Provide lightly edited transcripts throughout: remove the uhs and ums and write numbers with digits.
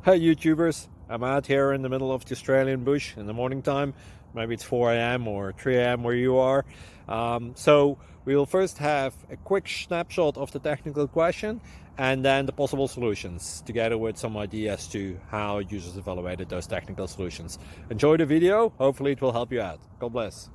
Hey YouTubers, I'm out here in the middle of the Australian bush in the morning time. Maybe it's 4 a.m. or 3 a.m. where you are. So we will first have a quick snapshot of the technical question and then the possible solutions, together with some ideas to how users evaluated those technical solutions. Enjoy the video, hopefully it will help you out. God bless.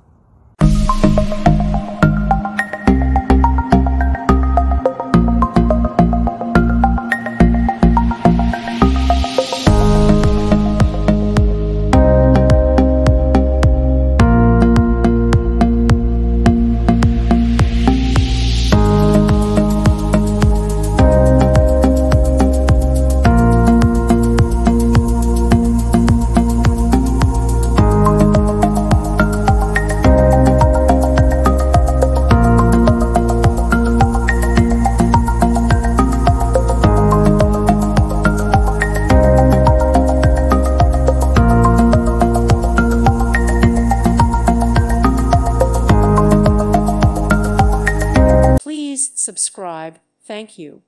Please subscribe. Thank you.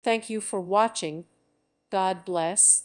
Thank you for watching. God bless.